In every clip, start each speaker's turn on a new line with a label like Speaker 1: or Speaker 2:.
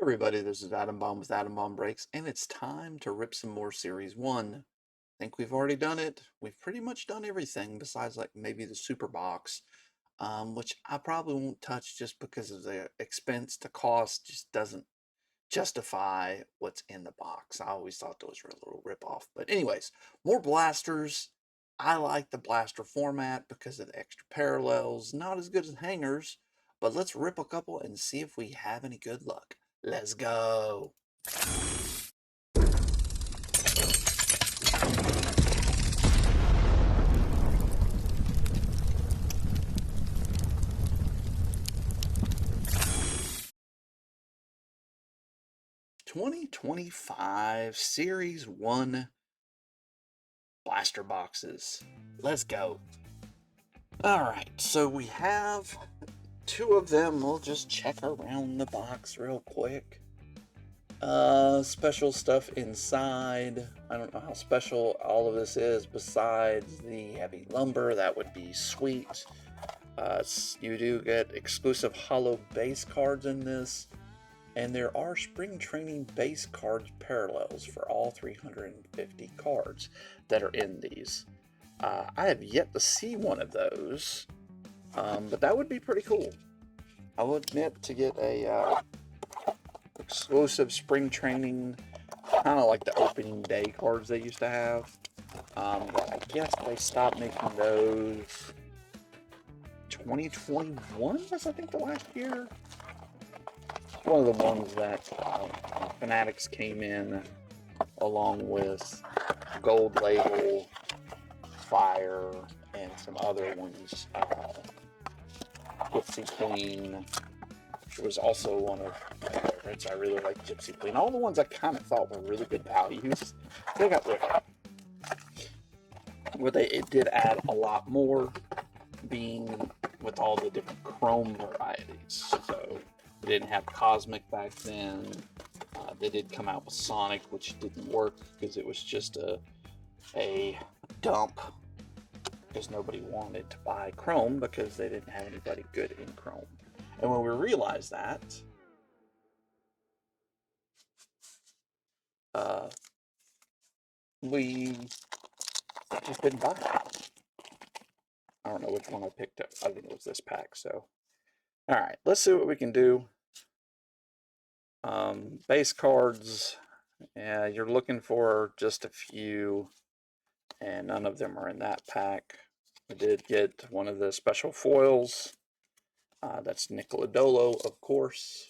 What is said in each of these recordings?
Speaker 1: Everybody, this is Adam Bomb with Adam Bomb Breaks, and it's time to rip some more Series 1. I think we've already done it. We've pretty much done everything besides like maybe the Super Box, which I probably won't touch just because of the expense. The cost just doesn't justify what's in the box. I always thought those were a little rip-off. But anyways, more blasters. I like the blaster format because of the extra parallels. Not as good as hangers, but let's rip a couple and see if we have any good luck. Let's go. 2025 Series 1 blaster boxes. Let's go. Alright, so we have two of them. We'll just check around the box real quick. Special stuff inside. I don't know how special all of this is besides the heavy lumber. That would be sweet. You do get exclusive hollow base cards in this, and there are spring training base cards parallels for all 350 cards that are in these. I have yet to see one of those, but that would be pretty cool. I will admit, to get a exclusive spring training, kind of like the opening day cards they used to have. But I guess they stopped making those 2021 was, I think, the last year. One of the ones that Fanatics came in along with Gold Label, Fire, and some other ones. Gypsy Queen, which was also one of my favorites. I really like Gypsy Queen. All the ones I kind of thought were really good values, they got rid of. But it did add a lot more, being with all the different chrome varieties. So they didn't have Cosmic back then. They did come out with Sonic, which didn't work because it was just a dump, because nobody wanted to buy Chrome because they didn't have anybody good in Chrome. And when we realized that, we just didn't buy it. I don't know which one I picked up. I think it was this pack. So, all right, let's see what we can do. Base cards, you're looking for just a few, and none of them are in that pack. We did get one of the special foils. That's Nickeladolo, of course.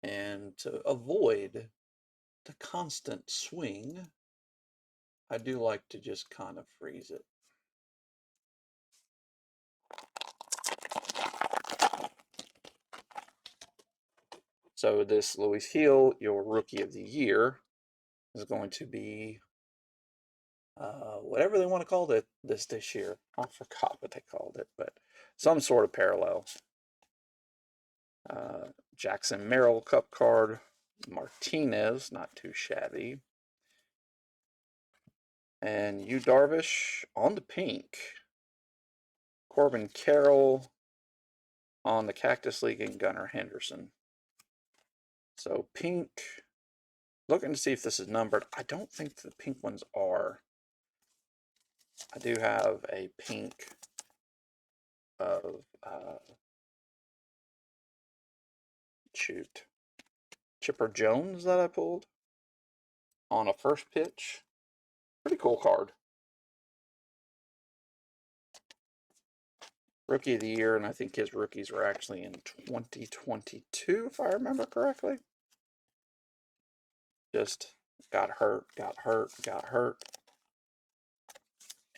Speaker 1: And to avoid the constant swing, I do like to just kind of freeze it. So this Louis Hill, your Rookie of the Year, is going to be whatever they want to call it this year. I forgot what they called it, but some sort of parallel. Jackson Merrill Cup card. Martinez, not too shabby. And Yu Darvish on the pink. Corbin Carroll on the Cactus League, and Gunnar Henderson. So pink. Looking to see if this is numbered. I don't think the pink ones are. I do have a pink of Chipper Jones that I pulled on a first pitch. Pretty cool card. Rookie of the Year, and I think his rookies were actually in 2022, if I remember correctly. Just got hurt,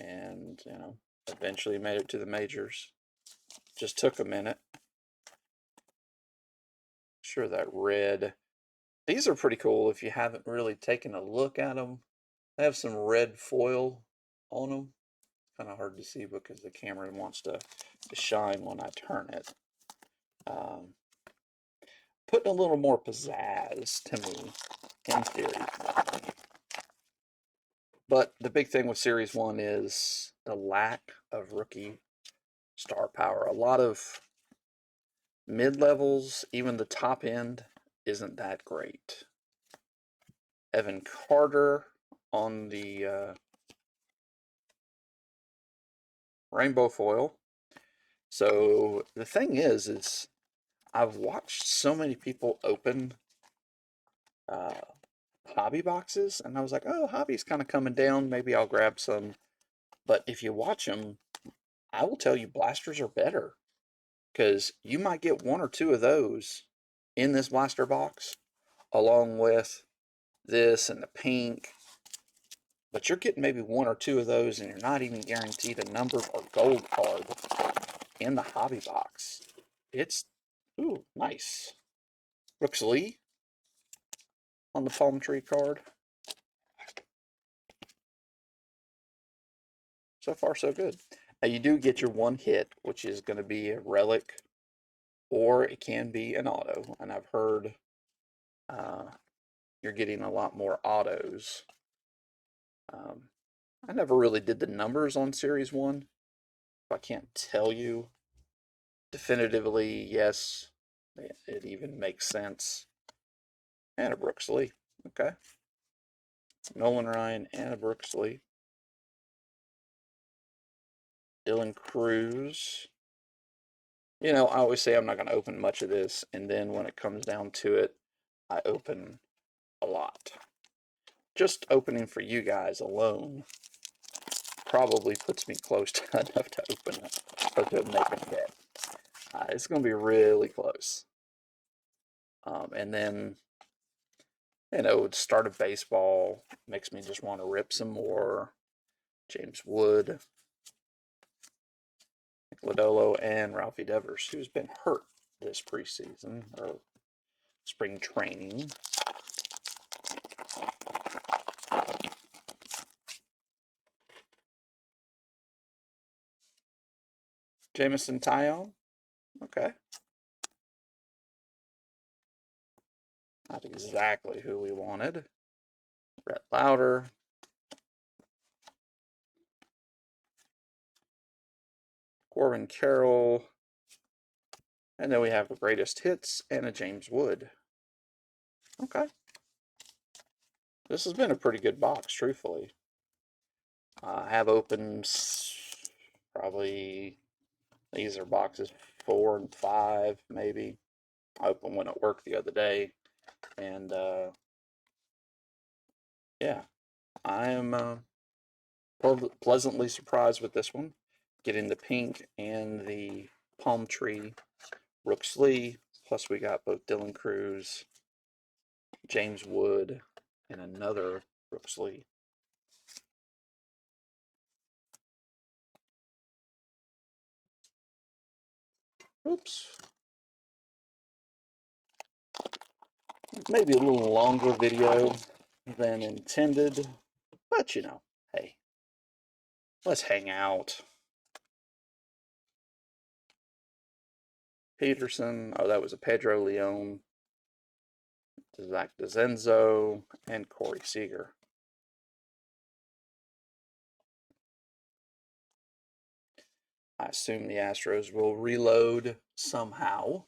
Speaker 1: and, you know, eventually made it to the majors. Just took a minute. Sure, that red. These are pretty cool if you haven't really taken a look at them. They have some red foil on them. Kind of hard to see because the camera wants to shine when I turn it. Putting a little more pizzazz to me in theory. But the big thing with Series 1 is the lack of rookie star power. A lot of Mid-levels, even the top end, isn't that great. Evan Carter on the rainbow foil. So the thing is I've watched so many people open hobby boxes, and I was like, oh, hobby's kind of coming down. Maybe I'll grab some. But if you watch them, I will tell you blasters are better, because you might get one or two of those in this blaster box along with this and the pink, but you're getting maybe one or two of those, and you're not even guaranteed a number or gold card in the hobby box. It's, ooh, nice. Brooks Lee on the palm tree card. So far, so good. Now, you do get your one hit, which is going to be a relic, or it can be an auto. And I've heard you're getting a lot more autos. I never really did the numbers on Series 1. I can't tell you definitively, yes, it even makes sense. And a Brooks Lee. Okay. Nolan Ryan and a Brooks Lee. Dylan Cruz. You know, I always say I'm not going to open much of this, and then when it comes down to it, I open a lot. Just opening for you guys alone probably puts me close to enough to open it, or to make a hit. It's going to be really close. And then, you know, the start of baseball makes me just want to rip some more. James Wood, Lodolo, and Ralphie Devers, who's been hurt this preseason, or spring training. Jamison Tyone, okay. Not exactly who we wanted. Brett Lauder. Corbin Carroll. And then we have the greatest hits and a James Wood. Okay. This has been a pretty good box, truthfully. I have opened probably, these are boxes 4 and 5, maybe. I opened one at work the other day. And yeah, I am pleasantly surprised with this one. Getting the pink and the palm tree Brooks Lee. Plus we got both Dylan Cruz, James Wood, and another Brooks Lee. Oops. Maybe a little longer video than intended, but you know, hey, let's hang out. Peterson, oh, that was a Pedro Leon, Zach DeZenzo, and Corey Seager. I assume the Astros will reload somehow.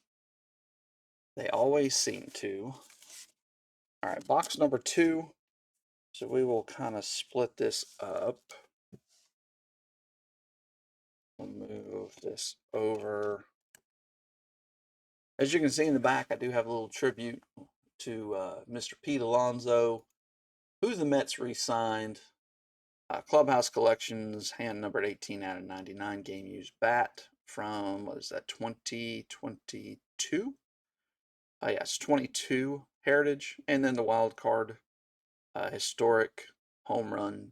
Speaker 1: They always seem to. All right, box number 2. So we will kind of split this up. We'll move this over. As you can see in the back, I do have a little tribute to Mr. Pete Alonso, who the Mets re-signed. Clubhouse Collections, hand numbered 18 out of 99, game used bat from, what is that, 2022? Yes, 22 Heritage, and then the wild card, historic home run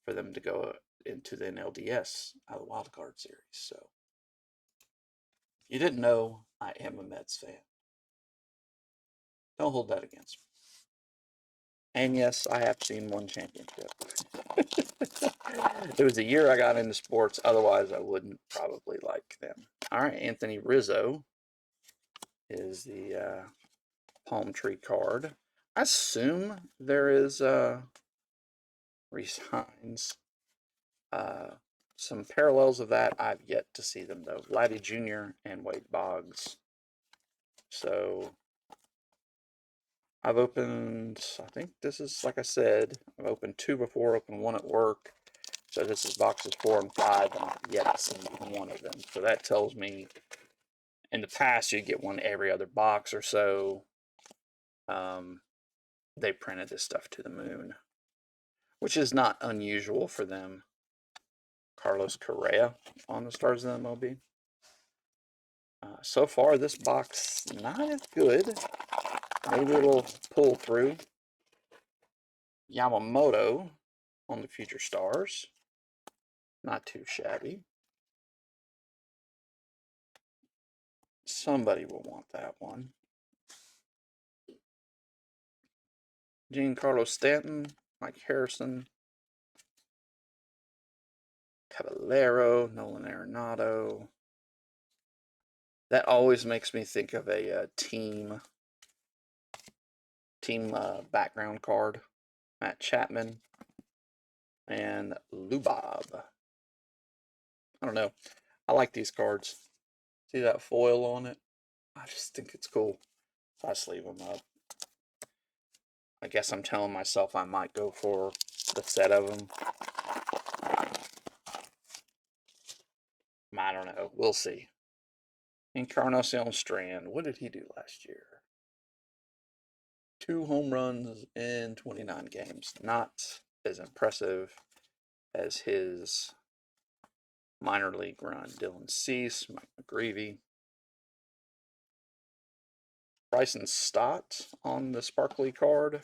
Speaker 1: for them to go into the NLDS out of the wild card series. So, if you didn't know, I am a Mets fan. Don't hold that against me. And yes, I have seen one championship. It was the year I got into sports. Otherwise, I wouldn't probably like them. All right, Anthony Rizzo is the palm tree card. I assume there is resigns. some parallels of that. I've yet to see them, though. Vladdy Jr. and Wade Boggs. So I've opened, I think this is, like I said, I've opened 2 before, opened 1 at work. So this is boxes 4 and 5, and I've yet to see one of them. So that tells me in the past you get one every other box or so. They printed this stuff to the moon, which is not unusual for them. Carlos Correa on the Stars of the MLB. So far, this box not as good. Maybe it'll pull through. Yamamoto on the Future Stars. Not too shabby. Somebody will want that one. Giancarlo Stanton, Mike Harrison, Caballero, Nolan Arenado. That always makes me think of a team background card. Matt Chapman and Lubab. I don't know. I like these cards. See that foil on it? I just think it's cool. I sleeve them up. I guess I'm telling myself I might go for the set of them. I don't know. We'll see. Encarnacion Strand. What did he do last year? 2 home runs in 29 games. Not as impressive as his minor league run. Dylan Cease, Mike McGreevy. Bryson Stott on the sparkly card.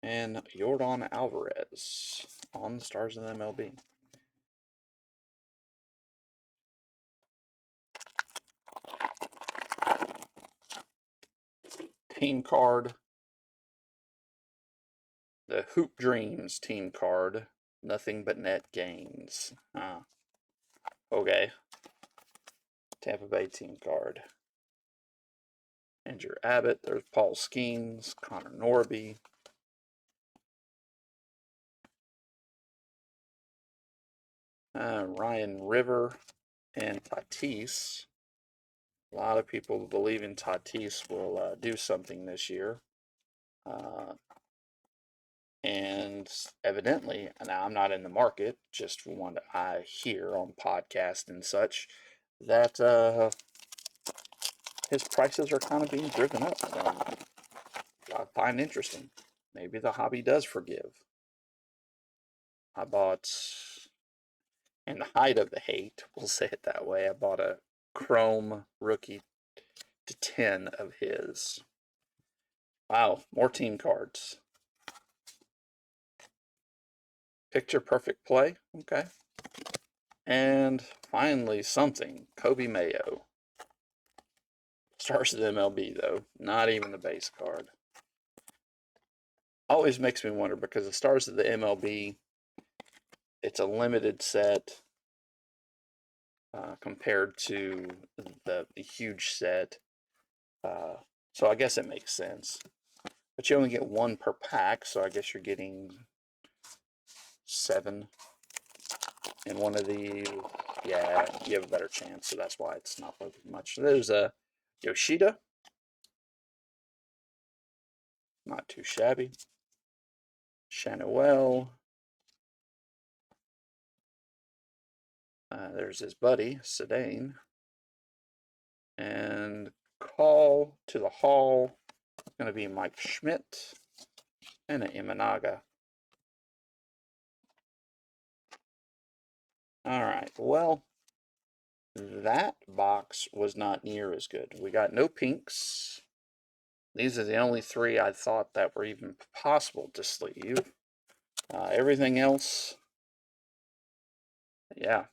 Speaker 1: And Yordan Alvarez on the Stars of the MLB. Team card. The Hoop Dreams team card. Nothing but net gains. Okay. Tampa Bay team card. Andrew Abbott. There's Paul Skeens. Connor Norby. Ryan River and Tatis. A lot of people believe in Tatis will do something this year. And evidently, now I'm not in the market, just from what I hear on podcasts and such, that his prices are kind of being driven up. I find interesting. Maybe the hobby does forgive. I bought, in the height of the hate, we'll say it that way, I bought a Chrome rookie to 10 of his. Wow, more team cards. Picture perfect play. Okay. And finally, something. Kobe Mayo. Stars of the MLB, though. Not even the base card. Always makes me wonder because the Stars of the MLB, it's a limited set compared to the huge set. So I guess it makes sense. But you only get 1 per pack, so I guess you're getting 7 in one of these. Yeah, you have a better chance, so that's why it's not worth much. There's a Yoshida. Not too shabby. Chanuel. There's his buddy, Sedane. And call to the hall. It's going to be Mike Schmidt and an Imanaga. All right, well, that box was not near as good. We got no pinks. These are the only 3 I thought that were even possible to sleeve. Everything else, yeah.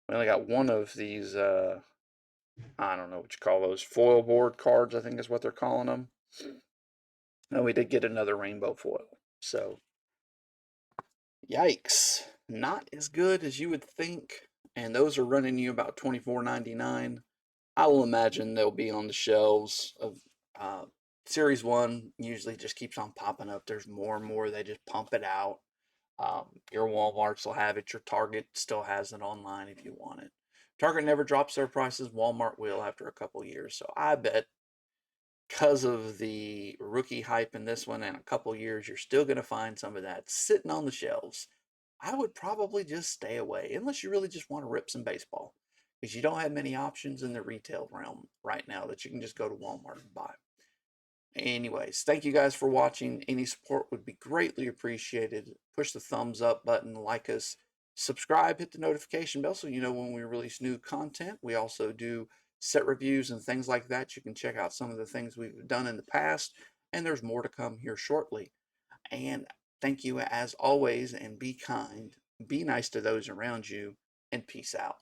Speaker 1: We only got 1 of these, I don't know what you call those, foilboard cards, I think is what they're calling them. And we did get another rainbow foil. So, yikes. Not as good as you would think. And those are running you about $24.99. I will imagine they'll be on the shelves of Series 1. Usually just keeps on popping up. There's more and more. They just pump it out. Your Walmarts will have it. Your Target still has it online if you want it. Target never drops their prices. Walmart will after a couple years. So I bet because of the rookie hype in this one, in a couple years, you're still going to find some of that sitting on the shelves. I would probably just stay away unless you really just want to rip some baseball because you don't have many options in the retail realm right now that you can just go to Walmart and buy. Anyways, thank you guys for watching. Any support would be greatly appreciated. Push the thumbs up button, like us, subscribe, hit the notification bell so you know when we release new content. We also do set reviews and things like that. You can check out some of the things we've done in the past, and there's more to come here shortly. And thank you as always, and be kind, be nice to those around you, and peace out.